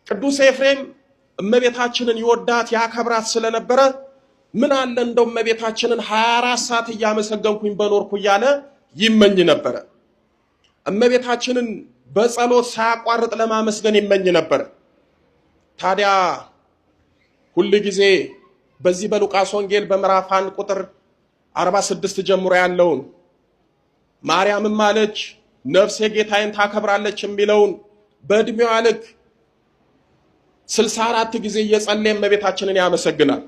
ቅዱስ ኤፍሬም እመቤታችንን ይወዳት ያከብራት ስለነበረ ምን አለ እንደው እመቤታችንን 24 ሰዓት እያመሰገንኩኝ በኖርኩ እያለ ይመኝ ነበር። እመቤታችንን በጸሎት ሳያቋርጥ ለማመስገን ይመኝ ነበር። ታዲያ ሁሉ ጊዜ በዚህ በሉቃስ ወንጌል በምዕራፍ 1 ቁጥር 46 ጀምሮ ያለውን ማርያምም ማለች ነፍሴ ጌታዬን ታከብራለች የሚለውን በእድሜዋ ልክ 64 ጊዜ እየጸለየ እመቤታችንን ያመሰግናል።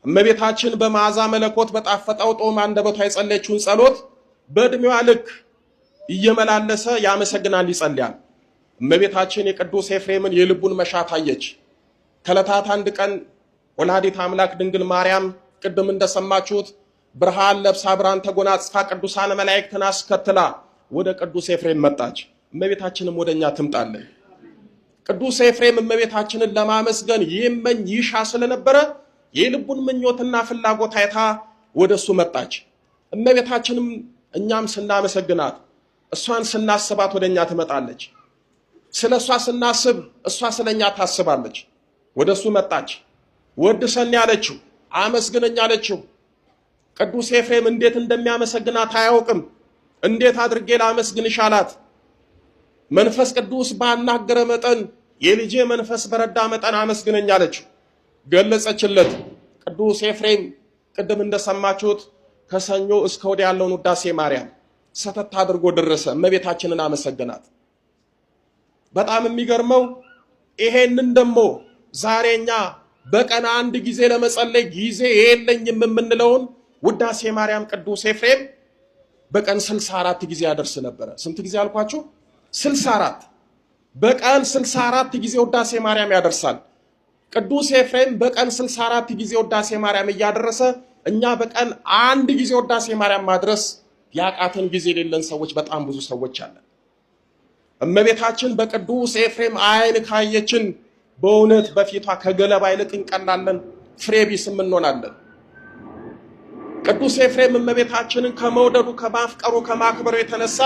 እመቤታችን በመዓዛ መለኮት በጣፈጠው ጦም አንደበቷ የጸለየችውን ጸሎት በእድሜዋ ልክ እየመላለሰ ያመሰግናል፣ ይጸልያል። እመቤታችን የቅዱስ ኤፍሬምን የልቡን መሻት አየች። ከዕለታት አንድ ቀን ወላዲተ አምላክ ድንግል ማርያም ቅድም እንደሰማችሁት ብርሃን ለብሳ ብርሃን ተጎናጽፋ ቅዱሳን መላእክትን አስከትላ ወደ ቅዱስ ኤፍሬም መጣች። እመቤታችንም ወደኛ ትምጣለን። ቅዱስ ኤፍሬም እመቤታችንን ለማመስገን ይመኝ ይሻ ስለነበረ የልቡን ምኞትና ፍላጎት አይታ ወደሱ መጣች። እመቤታችንም እኛም ስናመሰግናት እሷን ስናስባት ወደኛ ትመጣለች። ስለሷ ስናስብ እሷ ስለኛ ታስባለች። ወደሱ መጣች። ወድሰኝ ያለችው፣ አመስግነኝ ያለችው። ቅዱስ ኤፍሬም እንዴት እንደሚያመሰግናት አያውቅም። እንዴት አድርጌ ላመስግንሽ አላት። መንፈስ ቅዱስ ባናገረ መጠን የልጄ መንፈስ በረዳ መጠን አመስግነኝ አለችው። ገለጸችለት። ቅዱስ ኤፍሬም ቅድም እንደሰማችሁት ከሰኞ እስከ ወዲያ ያለውን ውዳሴ ማርያም ሰተት አድርጎ ደረሰ። እመቤታችንን አመሰግናት። በጣም የሚገርመው ይሄንን ደግሞ ዛሬኛ በቀን አንድ ጊዜ ለመጸለይ ጊዜ የለኝም የምንለውን ውዳሴ ማርያም ቅዱስ ኤፍሬም በቀን 64 ጊዜ ያደርስ ነበረ። ስንት ጊዜ አልኳችሁ? 64። በቀን 64 ጊዜ ውዳሴ ማርያም ያደርሳል። ቅዱስ ኤፍሬም በቀን 64 ጊዜ ውዳሴ ማርያም እያደረሰ እኛ በቀን አንድ ጊዜ ውዳሴ ማርያም ማድረስ ያቃተን ጊዜ የሌለን ሰዎች በጣም ብዙ ሰዎች አለን። እመቤታችን በቅዱስ ኤፍሬም አይን ካየችን በእውነት በፊቷ ከገለባ ይልቅ እንቀላለን፣ ፍሬ ቢስም እንሆናለን። ቅዱስ ኤፍሬም እመቤታችንን ከመውደዱ ከማፍቀሩ ከማክበሩ የተነሳ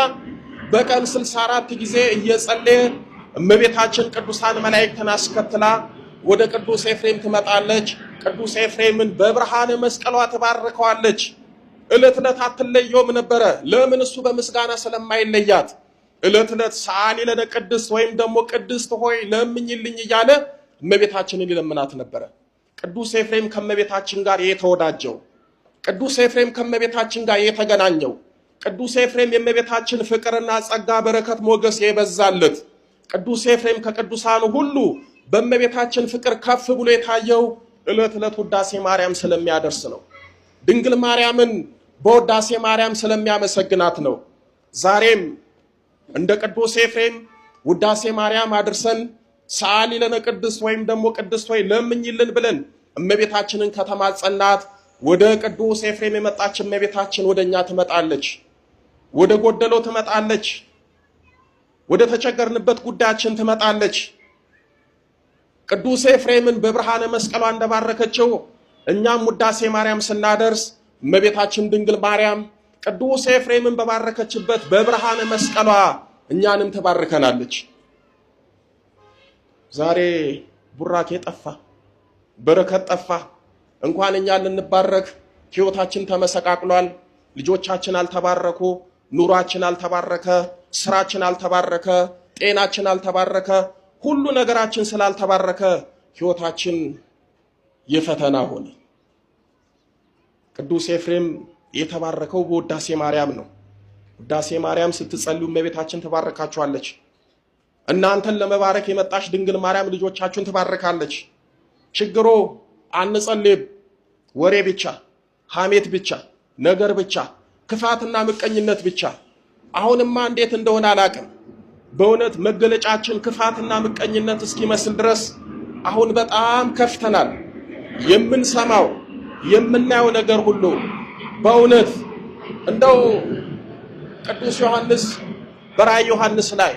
በቀን 64 ጊዜ እየጸለየ እመቤታችን ቅዱሳን መላእክትን አስከትላ ወደ ቅዱስ ኤፍሬም ትመጣለች። ቅዱስ ኤፍሬምን በብርሃነ መስቀሏ ትባርከዋለች። ዕለት ዕለት አትለየውም ነበረ። ለምን? እሱ በምስጋና ስለማይለያት ዕለት ዕለት ሰአሊ ለነ ቅድስት ወይም ደግሞ ቅድስት ሆይ ለምኝልኝ እያለ እመቤታችንን ይለምናት ነበረ። ቅዱስ ኤፍሬም ከእመቤታችን ጋር የተወዳጀው፣ ቅዱስ ኤፍሬም ከእመቤታችን ጋር የተገናኘው፣ ቅዱስ ኤፍሬም የእመቤታችን ፍቅርና ጸጋ በረከት ሞገስ የበዛለት፣ ቅዱስ ኤፍሬም ከቅዱሳኑ ሁሉ በእመቤታችን ፍቅር ከፍ ብሎ የታየው ዕለት ዕለት ውዳሴ ማርያም ስለሚያደርስ ነው። ድንግል ማርያምን በውዳሴ ማርያም ስለሚያመሰግናት ነው። ዛሬም እንደ ቅዱስ ኤፍሬም ውዳሴ ማርያም አድርሰን ሰአሊ ለነ ቅድስት ወይም ደግሞ ቅድስት ሆይ ለምኝልን ብለን እመቤታችንን ከተማጸናት ወደ ቅዱስ ኤፍሬም የመጣች እመቤታችን ወደኛ ትመጣለች፣ ወደ ጎደለው ትመጣለች፣ ወደ ተቸገርንበት ጉዳያችን ትመጣለች። ቅዱስ ኤፍሬምን በብርሃነ መስቀሏ እንደባረከችው እኛም ውዳሴ ማርያም ስናደርስ እመቤታችን ድንግል ማርያም ቅዱስ ኤፍሬምን በባረከችበት በብርሃነ መስቀሏ እኛንም ተባርከናለች። ዛሬ ቡራኬ ጠፋ፣ በረከት ጠፋ። እንኳን እኛ ልንባረክ ሕይወታችን ተመሰቃቅሏል። ልጆቻችን አልተባረኩ፣ ኑሯችን አልተባረከ፣ ስራችን አልተባረከ፣ ጤናችን አልተባረከ። ሁሉ ነገራችን ስላልተባረከ ሕይወታችን የፈተና ሆነ። ቅዱስ ኤፍሬም የተባረከው በውዳሴ ማርያም ነው። ውዳሴ ማርያም ስትጸልዩ እመቤታችን ትባርካችኋለች። እናንተን ለመባረክ የመጣች ድንግል ማርያም ልጆቻችሁን ትባርካለች። ችግሩ አንጸልይም፣ ወሬ ብቻ፣ ሐሜት ብቻ፣ ነገር ብቻ፣ ክፋትና ምቀኝነት ብቻ። አሁንማ እንዴት እንደሆነ አላቅም። በእውነት መገለጫችን ክፋትና ምቀኝነት እስኪመስል ድረስ አሁን በጣም ከፍተናል። የምንሰማው የምናየው ነገር ሁሉ በእውነት እንደው ቅዱስ ዮሐንስ በራእየ ዮሐንስ ላይ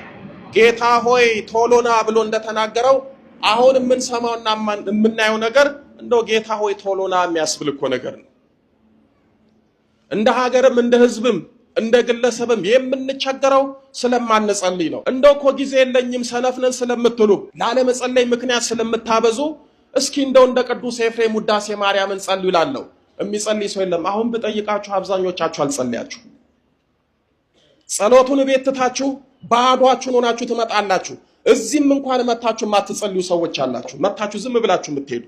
ጌታ ሆይ ቶሎና ብሎ እንደተናገረው አሁን የምንሰማውና የምናየው ነገር እንደው ጌታ ሆይ ቶሎና የሚያስብል እኮ ነገር ነው። እንደ ሀገርም እንደ ሕዝብም እንደ ግለሰብም የምንቸገረው ስለማንጸልይ ነው። እንደው እኮ ጊዜ የለኝም ሰነፍነን ስለምትሉ ላለመጸለይ ምክንያት ስለምታበዙ እስኪ እንደው እንደ ቅዱስ ኤፍሬም ውዳሴ ማርያምን ጸልዩ ይላለው። የሚጸልይ ሰው የለም። አሁን ብጠይቃችሁ አብዛኞቻችሁ አልጸልያችሁ። ጸሎቱን ቤት ትታችሁ ባዷችሁን ሆናችሁ ትመጣላችሁ። እዚህም እንኳን መታችሁ ማትጸልዩ ሰዎች አላችሁ። መታችሁ ዝም ብላችሁ የምትሄዱ።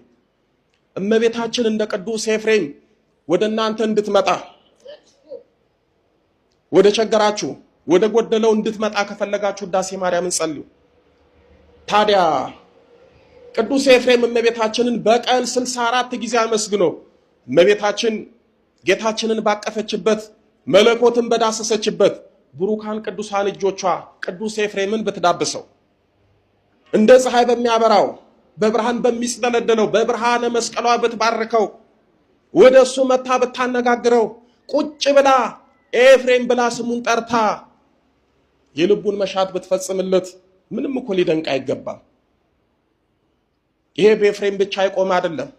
እመቤታችን እንደ ቅዱስ ኤፍሬም ወደ እናንተ እንድትመጣ ወደ ቸገራችሁ ወደ ጎደለው እንድትመጣ ከፈለጋችሁ ውዳሴ ማርያምን ጸልዩ። ታዲያ ቅዱስ ኤፍሬም እመቤታችንን በቀን 64 ጊዜ አመስግኖ እመቤታችን ጌታችንን ባቀፈችበት መለኮትን በዳሰሰችበት ብሩካን ቅዱሳን እጆቿ ቅዱስ ኤፍሬምን ብትዳብሰው እንደ ፀሐይ በሚያበራው በብርሃን በሚስደለደለው በብርሃነ መስቀሏ ብትባርከው ወደሱ መታ ብታነጋግረው ቁጭ ብላ ኤፍሬም ብላ ስሙን ጠርታ የልቡን መሻት ብትፈጽምለት ምንም እኮ ሊደንቅ አይገባም። ይሄ በኤፍሬም ብቻ አይቆም አይደለም።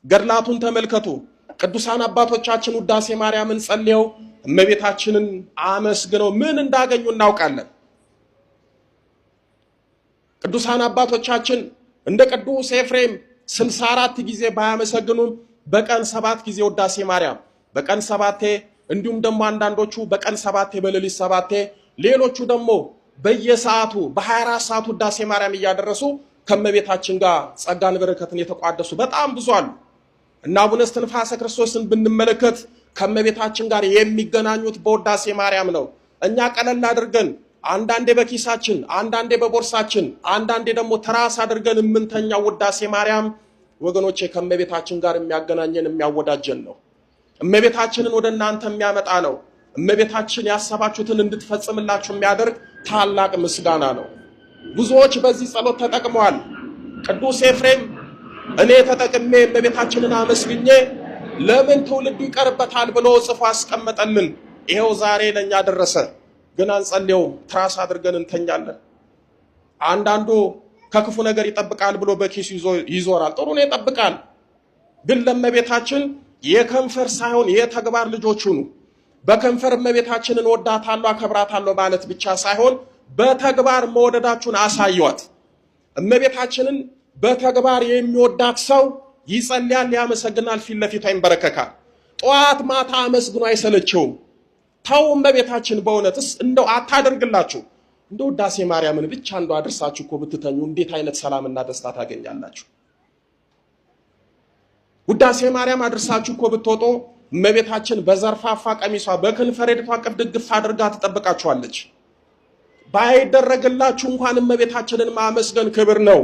ገድላቱን ተመልከቱ። ቅዱሳን አባቶቻችን ውዳሴ ማርያምን ጸልየው እመቤታችንን አመስግነው ምን እንዳገኙ እናውቃለን። ቅዱሳን አባቶቻችን እንደ ቅዱስ ኤፍሬም 64 ጊዜ ባያመሰግኑም በቀን 7 ጊዜ ውዳሴ ማርያም በቀን 7 እንዲሁም ደግሞ አንዳንዶቹ በቀን 7 በሌሊት 7 ሌሎቹ ደግሞ በየሰዓቱ በ24 ሰዓት ውዳሴ ማርያም እያደረሱ ከመቤታችን ጋር ጸጋን በረከትን የተቋደሱ በጣም ብዙ አሉ። እና አቡነ እስትንፋሰ ክርስቶስን ብንመለከት ከመቤታችን ጋር የሚገናኙት በውዳሴ ማርያም ነው። እኛ ቀለል አድርገን አንዳንዴ በኪሳችን አንዳንዴ በቦርሳችን አንዳንዴ ደግሞ ትራስ አድርገን የምንተኛው ውዳሴ ማርያም ወገኖቼ ከመቤታችን ጋር የሚያገናኘን የሚያወዳጀን ነው። እመቤታችንን ወደ እናንተ የሚያመጣ ነው። እመቤታችን ያሰባችሁትን እንድትፈጽምላችሁ የሚያደርግ ታላቅ ምስጋና ነው። ብዙዎች በዚህ ጸሎት ተጠቅመዋል። ቅዱስ ኤፍሬም እኔ ተጠቅሜ እመቤታችንን አመስግኜ ለምን ትውልዱ ይቀርበታል ብሎ ጽፎ አስቀመጠልን። ይሄው ዛሬ ለኛ ደረሰ። ግን አንጸልየውም፣ ትራስ አድርገን እንተኛለን። አንዳንዱ ከክፉ ነገር ይጠብቃል ብሎ በኪሱ ይዞራል። ጥሩ ነው ይጠብቃል። ግን ለእመቤታችን የከንፈር ሳይሆን የተግባር ልጆች ሁኑ። በከንፈር እመቤታችንን ወዳታለሁ አከብራታለሁ ማለት ብቻ ሳይሆን በተግባር መወደዳችሁን አሳዩት። እመቤታችንን በተግባር የሚወዳት ሰው ይጸልያል፣ ያመሰግናል፣ ፊት ለፊቷ ይንበረከካል። ጧት ማታ አመስግኖ አይሰለቸውም። ተው እመቤታችን በእውነትስ እንደው አታደርግላችሁ። እንደው ውዳሴ ማርያምን ብቻ እንደው አድርሳችሁ እኮ ብትተኙ እንዴት አይነት ሰላምና ደስታ ታገኛላችሁ። ውዳሴ ማርያም አድርሳችሁ እኮ ብትወጡ እመቤታችን በዘርፋፋ ቀሚሷ በከንፈሬቷ ቅፍ ድግፍ አድርጋ ትጠብቃችኋለች። ባይደረግላችሁ እንኳን እመቤታችንን ማመስገን ክብር ነው።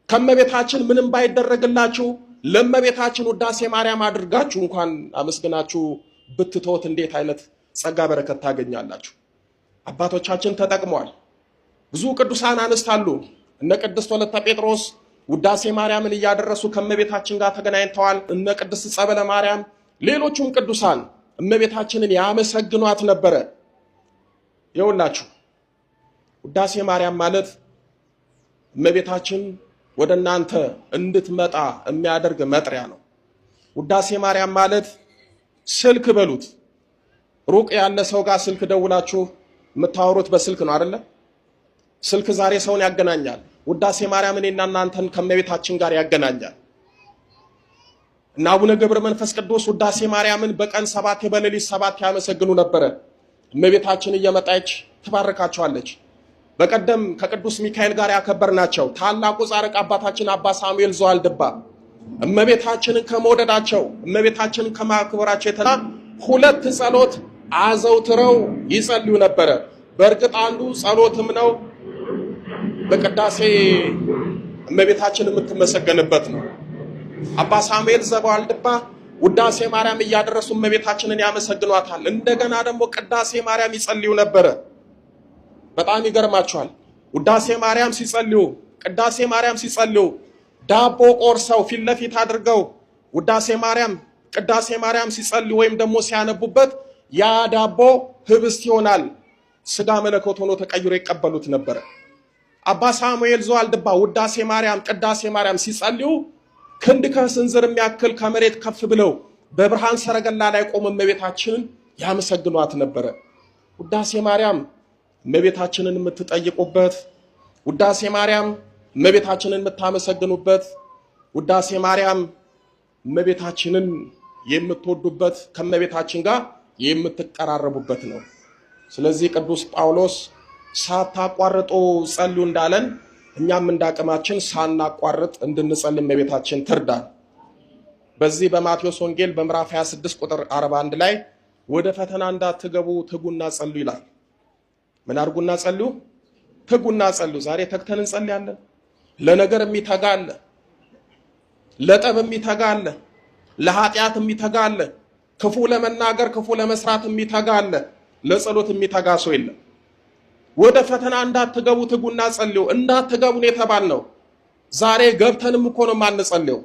ከእመቤታችን ምንም ባይደረግላችሁ ለእመቤታችን ውዳሴ ማርያም አድርጋችሁ እንኳን አመስግናችሁ ብትተውት እንዴት አይነት ጸጋ በረከት ታገኛላችሁ። አባቶቻችን ተጠቅመዋል። ብዙ ቅዱሳን አንስት አሉ። እነ ቅድስት ወለተ ጴጥሮስ ውዳሴ ማርያምን እያደረሱ ከእመቤታችን ጋር ተገናኝተዋል። እነ ቅድስት ጸበለ ማርያም፣ ሌሎቹም ቅዱሳን እመቤታችንን ያመሰግኗት ነበረ። ይኸውላችሁ ውዳሴ ማርያም ማለት እመቤታችን ወደ እናንተ እንድትመጣ የሚያደርግ መጥሪያ ነው። ውዳሴ ማርያም ማለት ስልክ በሉት። ሩቅ ያለ ሰው ጋር ስልክ ደውላችሁ የምታወሩት በስልክ ነው አይደለ? ስልክ ዛሬ ሰውን ያገናኛል። ውዳሴ ማርያም እኔና እናንተን ከእመቤታችን ጋር ያገናኛል። እና አቡነ ገብረ መንፈስ ቅዱስ ውዳሴ ማርያምን በቀን 7 በሌሊት 7 ያመሰግኑ ነበረ። እመቤታችን እየመጣች ትባርካቸዋለች። በቀደም ከቅዱስ ሚካኤል ጋር ያከበርናቸው ታላቁ ጻድቅ አባታችን አባ ሳሙኤል ዘዋልድባ እመቤታችንን ከመውደዳቸው እመቤታችንን ከማክበራቸው የተነሳ 2 ጸሎት አዘውትረው ይጸልዩ ነበረ። በእርግጥ አንዱ ጸሎትም ነው፣ በቅዳሴ እመቤታችን የምትመሰገንበት ነው። አባ ሳሙኤል ዘዋልድባ ውዳሴ ማርያም እያደረሱ እመቤታችንን ያመሰግኗታል። እንደገና ደግሞ ቅዳሴ ማርያም ይጸልዩ ነበረ። በጣም ይገርማቸዋል። ውዳሴ ማርያም ሲጸልዩ፣ ቅዳሴ ማርያም ሲጸልዩ ዳቦ ቆርሰው ፊት ለፊት አድርገው ውዳሴ ማርያም ቅዳሴ ማርያም ሲጸልዩ ወይም ደግሞ ሲያነቡበት ያ ዳቦ ህብስት ይሆናል፣ ስጋ መለኮት ሆኖ ተቀይሮ ይቀበሉት ነበር። አባ ሳሙኤል ዘዋልድባ ውዳሴ ማርያም ቅዳሴ ማርያም ሲጸልዩ ክንድ ከስንዝር የሚያክል ከመሬት ከፍ ብለው በብርሃን ሰረገላ ላይ ቆመው እመቤታችንን ያመሰግኗት ነበረ። ውዳሴ ማርያም እመቤታችንን የምትጠይቁበት፣ ውዳሴ ማርያም እመቤታችንን የምታመሰግኑበት፣ ውዳሴ ማርያም እመቤታችንን የምትወዱበት፣ ከእመቤታችን ጋር የምትቀራረቡበት ነው። ስለዚህ ቅዱስ ጳውሎስ ሳታቋርጡ ጸልዩ እንዳለን እኛም እንዳቅማችን ሳናቋርጥ እንድንጸልይ እመቤታችን ትርዳን። በዚህ በማቴዎስ ወንጌል በምዕራፍ 26 ቁጥር 41 ላይ ወደ ፈተና እንዳትገቡ ትጉና ጸልዩ ይላል። ምን አድርጉና ጸልዩ? ትጉና ጸልዩ። ዛሬ ተግተን እንጸልያለን። ለነገር የሚተጋ አለ፣ ለጠብ የሚተጋ አለ፣ ለኃጢአት የሚተጋ አለ፣ ክፉ ለመናገር ክፉ ለመስራት የሚተጋ አለ። ለጸሎት የሚተጋ ሰው የለም። ወደ ፈተና እንዳትገቡ ትጉና ጸልዩ። እንዳትገቡን የተባልነው ዛሬ ገብተንም እኮ ነው የማንጸልየው።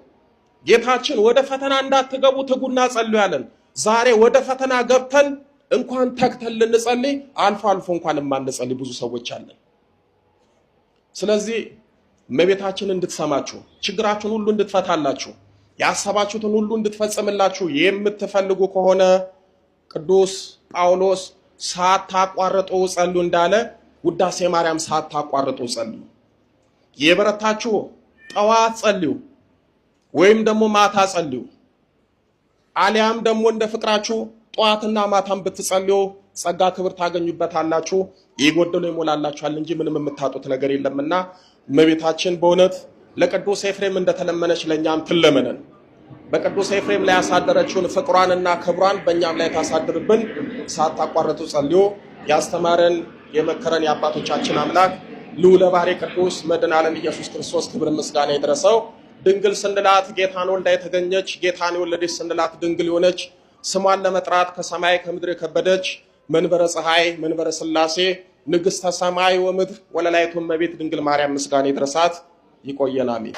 ጌታችን ወደ ፈተና እንዳትገቡ ትጉና ጸልዩ ያለን፣ ዛሬ ወደ ፈተና ገብተን እንኳን ተግተን ልንጸልይ አልፎ አልፎ እንኳን የማንጸልይ ብዙ ሰዎች አለን። ስለዚህ እመቤታችን እንድትሰማችሁ፣ ችግራችሁን ሁሉ እንድትፈታላችሁ፣ ያሰባችሁትን ሁሉ እንድትፈጽምላችሁ የምትፈልጉ ከሆነ ቅዱስ ጳውሎስ ሳታቋርጡ ጸልዩ እንዳለ ውዳሴ ማርያም ሳታቋርጡ ጸልዩ። የበረታችሁ ጠዋት ጸልዩ ወይም ደግሞ ማታ ጸልዩ። አሊያም ደግሞ እንደ ፍቅራችሁ ጠዋትና ማታም ብትጸልዩ ጸጋ ክብር ታገኙበታላችሁ። የጎደለው ይሞላላችኋል እንጂ ምንም የምታጡት ነገር የለምና እመቤታችን በእውነት ለቅዱስ ኤፍሬም እንደተለመነች ለኛም ትለመነን። በቅዱስ ኤፍሬም ላይ ያሳደረችውን ፍቅሯንና ክብሯን በእኛም ላይ ታሳድርብን። ሳታቋርጡ ጸልዩ። ያስተማረን የመከረን የአባቶቻችን አምላክ ልዑለ ባሕርይ ቅዱስ መድኃኔ ዓለም ኢየሱስ ክርስቶስ ክብር ምስጋና ይድረሰው። ድንግል ስንላት ጌታን ወልዳ የተገኘች፣ ጌታን የወለደች ስንላት ድንግል የሆነች፣ ስሟን ለመጥራት ከሰማይ ከምድር የከበደች መንበረ ፀሐይ መንበረ ሥላሴ ንግሥተ ሰማይ ወምድር ወለላይቱ እመቤት ድንግል ማርያም ምስጋና ይድረሳት። ይቆየን። አሜን።